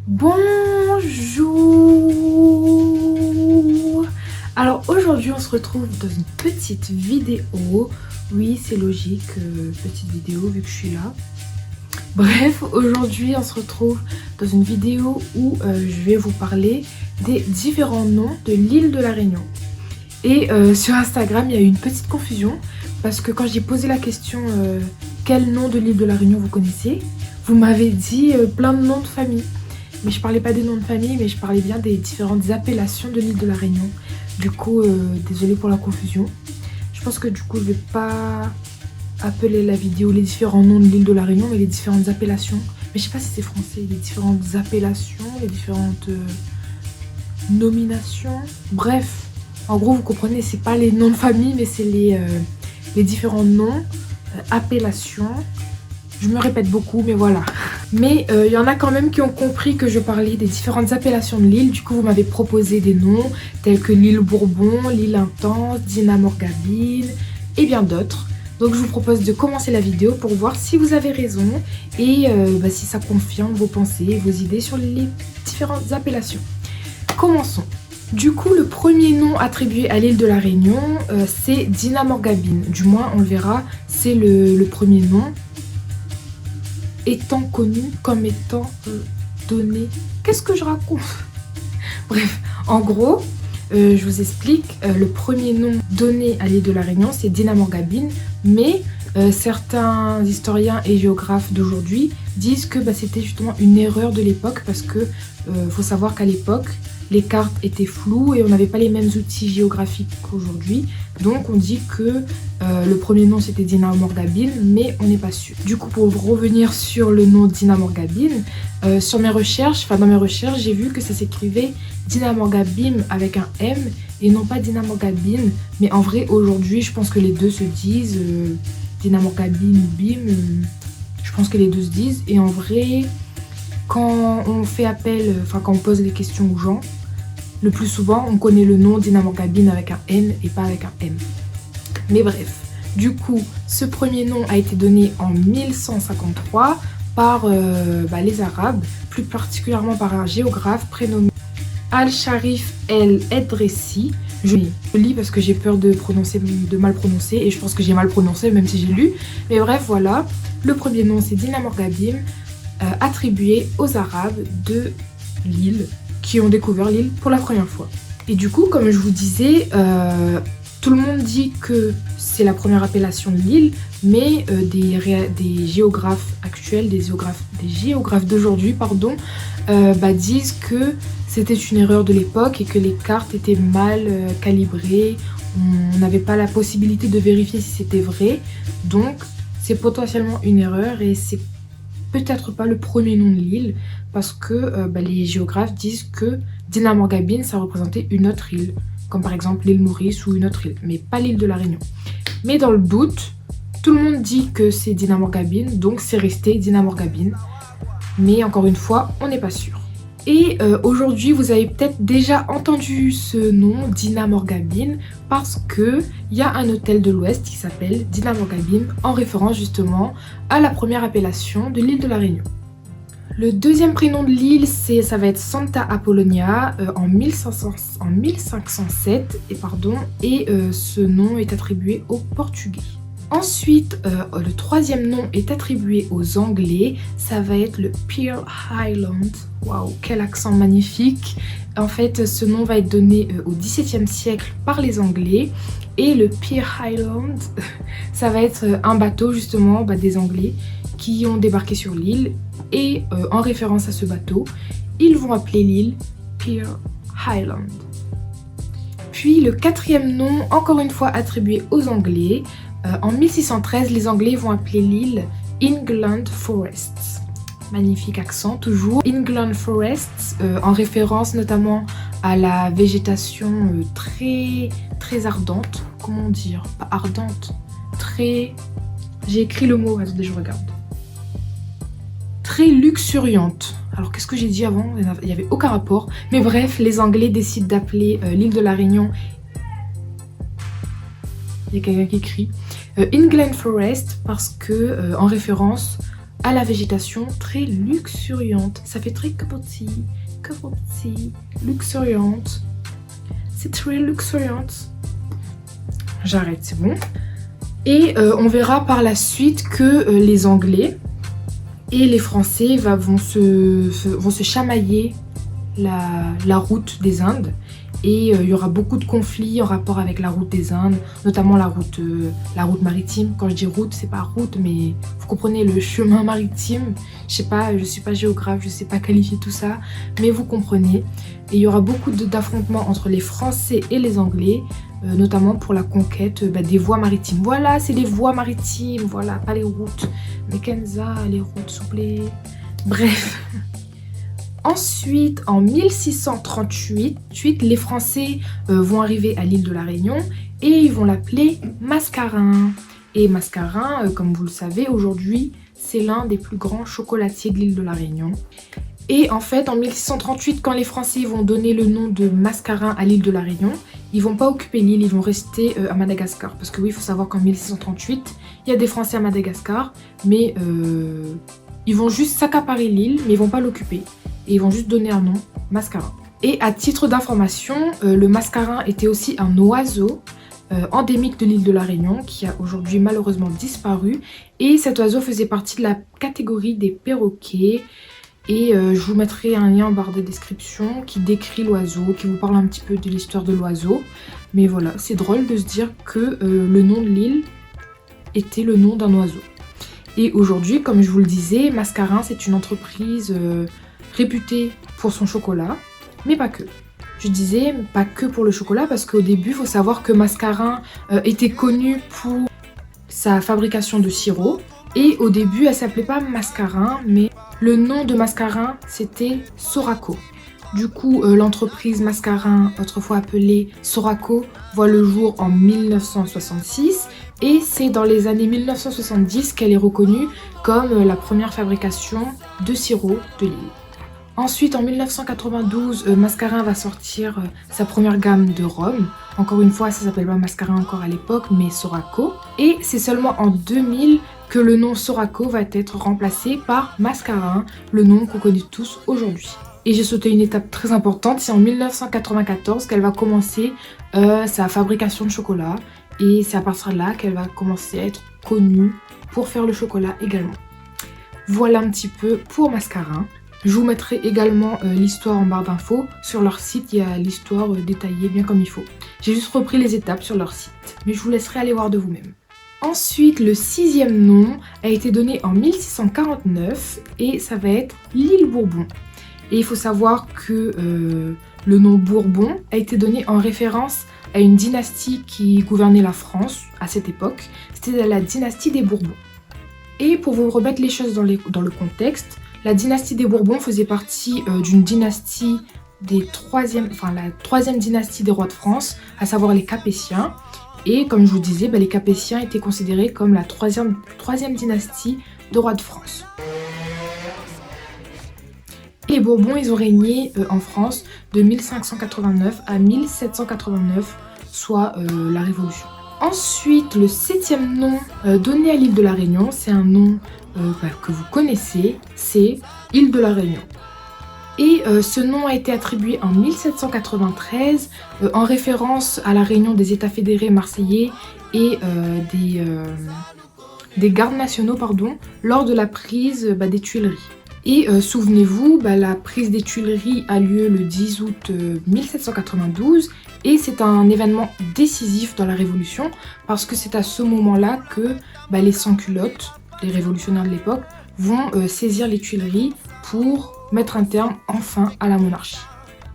Bonjour. Alors aujourd'hui on se retrouve dans une petite vidéo. Oui, c'est logique, petite vidéo vu que je suis là. Bref, aujourd'hui on se retrouve dans une vidéo où je vais vous parler des différents noms de l'île de la Réunion. Et sur Instagram il y a eu une petite confusion parce que quand j'ai posé la question quel nom de l'île de la Réunion vous connaissez, vous m'avez dit plein de noms de famille. Mais je parlais pas des noms de famille, mais je parlais bien des différentes appellations de l'île de la Réunion. Du coup, désolée pour la confusion. Je pense que du coup, je vais pas appeler la vidéo les différents noms de l'île de la Réunion, mais les différentes appellations. Mais je sais pas si c'est français, les différentes appellations, les différentes nominations. Bref, en gros, vous comprenez, c'est pas les noms de famille, mais c'est les différents noms, appellations. Je me répète beaucoup, mais voilà. Mais il y en a quand même qui ont compris que je parlais des différentes appellations de l'île. Du coup, vous m'avez proposé des noms tels que l'île Bourbon, l'île Intense, Dinamorgabine et bien d'autres. Donc je vous propose de commencer la vidéo pour voir si vous avez raison et si ça confirme vos pensées et vos idées sur les différentes appellations. Commençons. Du coup, le premier nom attribué à l'île de la Réunion, c'est Dinamorgabine. Du moins, on le verra, c'est le premier nom. Étant connu comme étant donné. Qu'est-ce que je raconte? Bref, en gros, je vous explique. Le premier nom donné à l'île de la Réunion, c'est Dinamorgabine. Mais certains historiens et géographes d'aujourd'hui disent que c'était justement une erreur de l'époque parce que faut savoir qu'à l'époque, les cartes étaient floues et on n'avait pas les mêmes outils géographiques qu'aujourd'hui. Donc on dit que le premier nom c'était Dinamorgabine, mais on n'est pas sûr. Du coup, pour revenir sur le nom Dinamorgabine, dans mes recherches, j'ai vu que ça s'écrivait Dinamorgabine avec un M et non pas Dinamorgabine. Mais en vrai, aujourd'hui, je pense que les deux se disent Dinamorgabine, Bim. Je pense que les deux se disent. Et en vrai, quand on fait appel, quand on pose les questions aux gens, le plus souvent, on connaît le nom Dinamorgabine avec un N et pas avec un M. Mais bref, du coup, ce premier nom a été donné en 1153 par les Arabes, plus particulièrement par un géographe prénommé Al-Sharif El-Edressi. Je lis parce que j'ai peur de mal prononcer et je pense que j'ai mal prononcé même si j'ai lu. Mais bref, voilà, le premier nom c'est Dinamorgabine, attribué aux Arabes de l'île, qui ont découvert l'île pour la première fois. Et du coup, comme je vous disais, tout le monde dit que c'est la première appellation de l'île, mais des géographes actuels, des géographes d'aujourd'hui, disent que c'était une erreur de l'époque et que les cartes étaient mal calibrées. On n'avait pas la possibilité de vérifier si c'était vrai. Donc, c'est potentiellement une erreur et c'est peut-être pas le premier nom de l'île parce que les géographes disent que Dinamorgabine ça représentait une autre île, comme par exemple l'île Maurice ou une autre île, mais pas l'île de la Réunion. Mais dans le doute, tout le monde dit que c'est Dinamorgabine, donc c'est resté Dinamorgabine. Mais encore une fois, on n'est pas sûr. Et aujourd'hui, vous avez peut-être déjà entendu ce nom, Dinamorgabine, parce qu'il y a un hôtel de l'Ouest qui s'appelle Dinamorgabine, en référence justement à la première appellation de l'île de la Réunion. Le deuxième prénom de l'île, ça va être Santa Apollonia en 1507, et ce nom est attribué aux Portugais. Ensuite, le troisième nom est attribué aux Anglais, ça va être le Pearl Island. Waouh, quel accent magnifique! En fait, ce nom va être donné au XVIIe siècle par les Anglais. Et le Pearl Island, ça va être un bateau justement des Anglais qui ont débarqué sur l'île. Et en référence à ce bateau, ils vont appeler l'île Pearl Island. Puis le quatrième nom, encore une fois attribué aux Anglais. En 1613, les Anglais vont appeler l'île England Forests. Magnifique accent, toujours. England Forests, en référence notamment à la végétation très ardente. Comment dire? Pas ardente. Très... J'ai écrit le mot, attendez, je regarde. Très luxuriante. Alors qu'est-ce que j'ai dit avant? Il n'y avait aucun rapport. Mais bref, les Anglais décident d'appeler l'île de la Réunion... Il y a quelqu'un qui crie. England Forest parce que en référence à la végétation très luxuriante. Ça fait très capoti, luxuriante. C'est très luxuriante. J'arrête, c'est bon. Et on verra par la suite que les Anglais et les Français vont se chamailler la route des Indes. Et il y aura beaucoup de conflits en rapport avec la route des Indes, notamment la route maritime. Quand je dis route, c'est pas route, mais vous comprenez, le chemin maritime. Je sais pas, je suis pas géographe, je sais pas qualifier tout ça, mais vous comprenez. Et il y aura beaucoup d'affrontements entre les Français et les Anglais, notamment pour la conquête des voies maritimes. Voilà, c'est les voies maritimes, voilà, pas les routes. Mais Kenza, les routes, s'il vous plaît. Bref. Ensuite, en 1638, les Français vont arriver à l'île de la Réunion et ils vont l'appeler Mascarin. Et Mascarin, comme vous le savez, aujourd'hui, c'est l'un des plus grands chocolatiers de l'île de la Réunion. Et en fait, en 1638, quand les Français vont donner le nom de Mascarin à l'île de la Réunion, ils vont pas occuper l'île, ils vont rester à Madagascar. Parce que oui, il faut savoir qu'en 1638, il y a des Français à Madagascar, mais ils vont juste s'accaparer l'île, mais ils vont pas l'occuper. Et ils vont juste donner un nom, Mascarin. Et à titre d'information, le mascarin était aussi un oiseau endémique de l'île de la Réunion qui a aujourd'hui malheureusement disparu. Et cet oiseau faisait partie de la catégorie des perroquets. Et je vous mettrai un lien en barre de description qui décrit l'oiseau, qui vous parle un petit peu de l'histoire de l'oiseau. Mais voilà, c'est drôle de se dire que le nom de l'île était le nom d'un oiseau. Et aujourd'hui, comme je vous le disais, Mascarin, c'est une entreprise réputée pour son chocolat, mais pas que. Je disais pas que pour le chocolat parce qu'au début, il faut savoir que Mascarin était connu pour sa fabrication de sirop. Et au début, elle s'appelait pas Mascarin, mais le nom de Mascarin, c'était Soraco. Du coup, l'entreprise Mascarin, autrefois appelée Soraco, voit le jour en 1966. Et c'est dans les années 1970 qu'elle est reconnue comme la première fabrication de sirop de l'île. Ensuite, en 1992, Mascarin va sortir sa première gamme de rhum. Encore une fois, ça s'appelle pas Mascarin encore à l'époque, mais Soraco. Et c'est seulement en 2000 que le nom Soraco va être remplacé par Mascarin, le nom qu'on connaît tous aujourd'hui. Et j'ai sauté une étape très importante, c'est en 1994 qu'elle va commencer sa fabrication de chocolat. Et c'est à partir de là qu'elle va commencer à être connue pour faire le chocolat également. Voilà un petit peu pour Mascarin. Je vous mettrai également l'histoire en barre d'infos. Sur leur site, il y a l'histoire détaillée bien comme il faut. J'ai juste repris les étapes sur leur site, mais je vous laisserai aller voir de vous-même. Ensuite, le 6e nom a été donné en 1649 et ça va être l'île Bourbon. Et il faut savoir que le nom Bourbon a été donné en référence à une dynastie qui gouvernait la France à cette époque. C'était la dynastie des Bourbons. Et pour vous remettre les choses dans le contexte, la dynastie des Bourbons faisait partie d'une dynastie la troisième dynastie des rois de France, à savoir les Capétiens. Et comme je vous disais, les Capétiens étaient considérés comme la troisième dynastie de rois de France. Les Bourbons, ils ont régné en France de 1589 à 1789, soit la Révolution. Ensuite, le 7e nom donné à l'île de la Réunion, c'est un nom que vous connaissez, c'est île de la Réunion. Et ce nom a été attribué en 1793 en référence à la réunion des États fédérés marseillais et des gardes nationaux lors de la prise des Tuileries. Et souvenez-vous, la prise des Tuileries a lieu le 10 août 1792 et c'est un événement décisif dans la Révolution parce que c'est à ce moment-là que les sans-culottes, les révolutionnaires de l'époque, vont saisir les Tuileries pour mettre un terme enfin à la monarchie.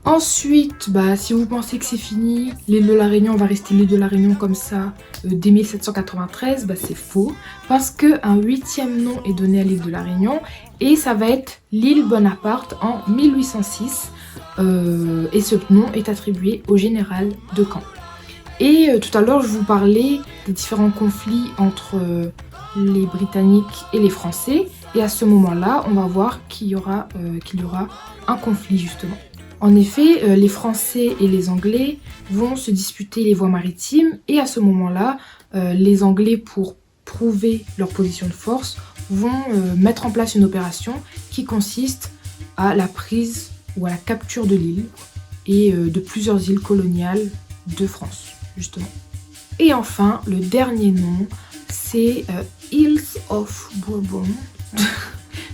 Ensuite, si vous pensez que c'est fini, l'île de la Réunion va rester l'île de la Réunion comme ça dès 1793, c'est faux, parce qu'un 8e nom est donné à l'île de la Réunion et ça va être l'île Bonaparte en 1806 et ce nom est attribué au général de Caen. Et tout à l'heure, je vous parlais des différents conflits entre les Britanniques et les Français et à ce moment-là, on va voir qu'il y aura un conflit justement. En effet, les Français et les Anglais vont se disputer les voies maritimes et à ce moment-là, les Anglais, pour prouver leur position de force, vont mettre en place une opération qui consiste à la prise ou à la capture de l'île et de plusieurs îles coloniales de France, justement. Et enfin, le dernier nom, c'est Îles of Bourbon.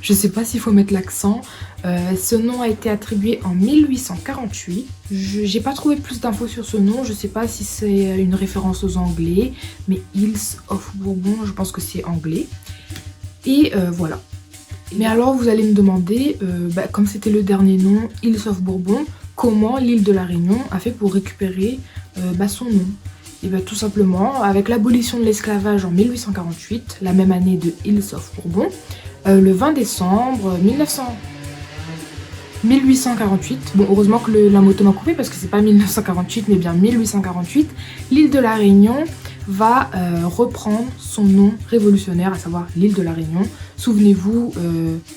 Je sais pas s'il faut mettre l'accent. Ce nom a été attribué en 1848. J'ai pas trouvé plus d'infos sur ce nom. Je sais pas si c'est une référence aux Anglais, mais Îles of Bourbon, je pense que c'est anglais. Et voilà. Mais alors vous allez me demander, comme c'était le dernier nom, Îles of Bourbon, comment l'île de la Réunion a fait pour récupérer son nom? Et bien tout simplement, avec l'abolition de l'esclavage en 1848, la même année de Îles of Bourbon, le 20 décembre 1848, bon heureusement que la moto m'a coupé parce que c'est pas 1948 mais bien 1848, l'île de la Réunion va reprendre son nom révolutionnaire, à savoir l'île de la Réunion. Souvenez-vous,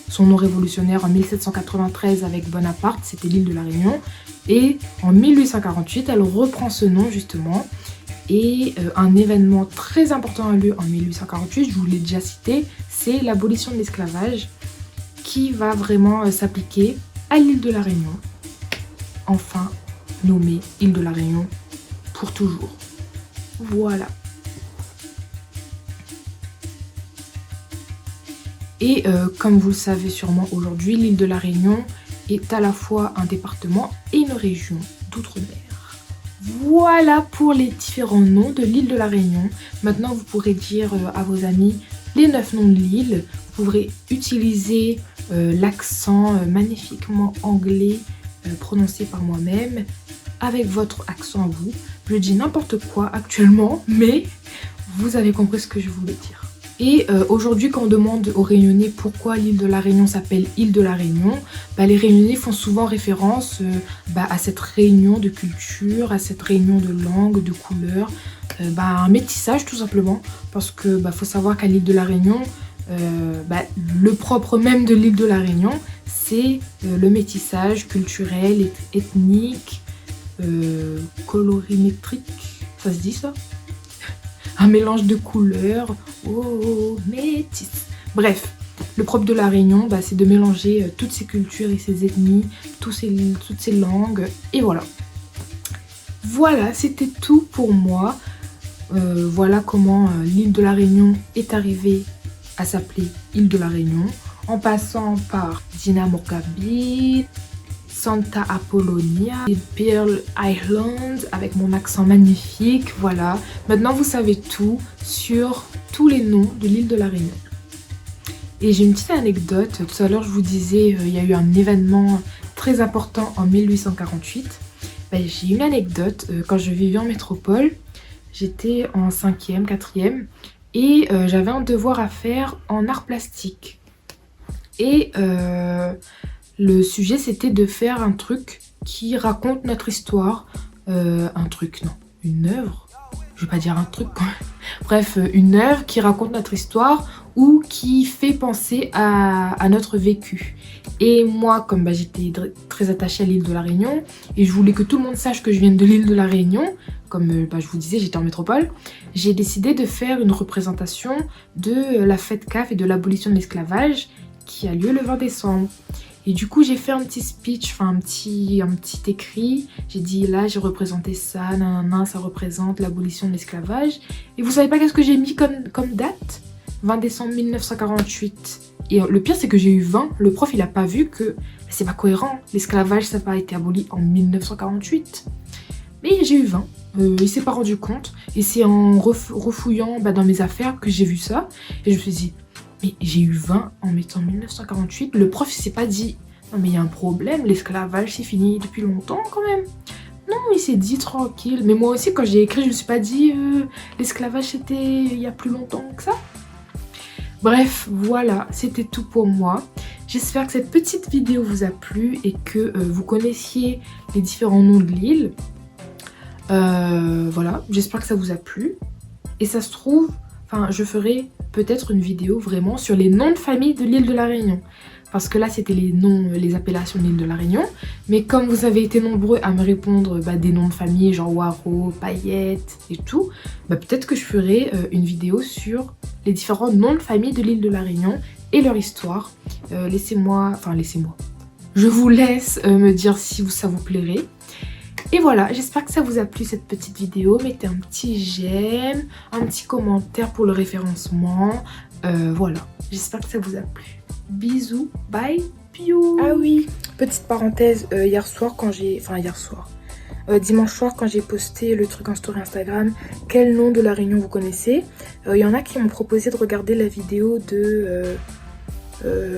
son nom révolutionnaire en 1793 avec Bonaparte, c'était l'île de la Réunion. Et en 1848, elle reprend ce nom justement. Et un événement très important a lieu en 1848, je vous l'ai déjà cité, c'est l'abolition de l'esclavage qui va vraiment s'appliquer à l'île de la Réunion. Enfin, nommée île de la Réunion pour toujours. Voilà. Et comme vous le savez sûrement aujourd'hui, l'île de la Réunion est à la fois un département et une région d'outre-mer. Voilà pour les différents noms de l'île de la Réunion. Maintenant, vous pourrez dire à vos amis les 9 noms de l'île. Vous pourrez utiliser l'accent magnifiquement anglais prononcé par moi-même avec votre accent à vous. Je dis n'importe quoi actuellement, mais vous avez compris ce que je voulais dire. Et aujourd'hui, quand on demande aux Réunionnais pourquoi l'île de la Réunion s'appelle île de la Réunion, les Réunionnais font souvent référence à cette réunion de culture, à cette réunion de langues, de couleurs, un métissage tout simplement. Parce que faut savoir qu'à l'île de la Réunion, le propre même de l'île de la Réunion, c'est le métissage culturel, ethnique, colorimétrique, ça se dit ça? Un mélange de couleurs, métis. Bref, le propre de la Réunion, c'est de mélanger toutes ces cultures et ces ethnies, toutes ces langues, et voilà. Voilà, c'était tout pour moi. Voilà comment l'île de la Réunion est arrivée à s'appeler île de la Réunion, en passant par Dinamorgabin, Santa Apollonia et Pearl Island avec mon accent magnifique. Voilà, maintenant vous savez tout sur tous les noms de l'île de la Réunion. Et j'ai une petite anecdote. Tout à l'heure je vous disais il y a eu un événement très important en 1848. J'ai une anecdote. Quand je vivais en métropole, j'étais en 5e, 4e et j'avais un devoir à faire en art plastique. Et le sujet, c'était de faire un truc qui raconte notre histoire. Une œuvre. Je vais pas dire un truc quand même. Bref, une œuvre qui raconte notre histoire ou qui fait penser à notre vécu. Et moi, comme j'étais très attachée à l'île de la Réunion et je voulais que tout le monde sache que je viens de l'île de la Réunion, comme je vous disais, j'étais en métropole, j'ai décidé de faire une représentation de la fête CAF et de l'abolition de l'esclavage qui a lieu le 20 décembre. Et du coup, j'ai fait un petit speech, un petit écrit. J'ai dit, là, j'ai représenté ça, ça représente l'abolition de l'esclavage. Et vous savez pas qu'est-ce que j'ai mis comme date? 20 décembre 1948. Et le pire, c'est que j'ai eu 20. Le prof, il a pas vu que c'est pas cohérent. L'esclavage, ça n'a pas été aboli en 1948. Mais j'ai eu 20. Il s'est pas rendu compte. Et c'est en refouillant dans mes affaires que j'ai vu ça. Et je me suis dit, mais j'ai eu 20 en mettant 1948. Le prof il s'est pas dit, non mais il y a un problème, l'esclavage c'est fini depuis longtemps quand même. Non, il s'est dit tranquille. Mais moi aussi quand j'ai écrit, je me suis pas dit, l'esclavage c'était il y a plus longtemps que ça. Bref, voilà, c'était tout pour moi. J'espère que cette petite vidéo vous a plu et que vous connaissiez les différents noms de l'île. Voilà, j'espère que ça vous a plu. Et ça se trouve, je ferai peut-être une vidéo vraiment sur les noms de famille de l'île de la Réunion. parce que là c'était les noms, les appellations de l'île de la Réunion. Mais comme vous avez été nombreux à me répondre des noms de famille, genre Waro, Paillette et tout, peut-être que je ferai une vidéo sur les différents noms de famille de l'île de la Réunion et leur histoire. Laissez-moi. Je vous laisse me dire si ça vous plairait. Et voilà, j'espère que ça vous a plu cette petite vidéo. Mettez un petit j'aime, un petit commentaire pour le référencement. Voilà, j'espère que ça vous a plu. Bisous, bye, piou. Ah oui, petite parenthèse, dimanche soir quand j'ai posté le truc en story Instagram, quel nom de la Réunion vous connaissez? Il y en a qui m'ont proposé de regarder la vidéo de...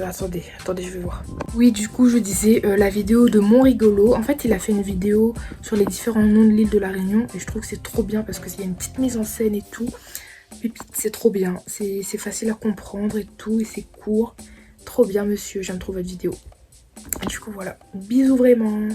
attendez, je vais voir. Oui, du coup, je disais la vidéo de Mon Rigolo. En fait, il a fait une vidéo sur les différents noms de l'île de la Réunion. Et je trouve que c'est trop bien parce qu'il y a une petite mise en scène et tout. Pépite, c'est trop bien. C'est facile à comprendre et tout. Et c'est court. Trop bien, monsieur. J'aime trop votre vidéo. Et du coup, voilà. Bisous vraiment.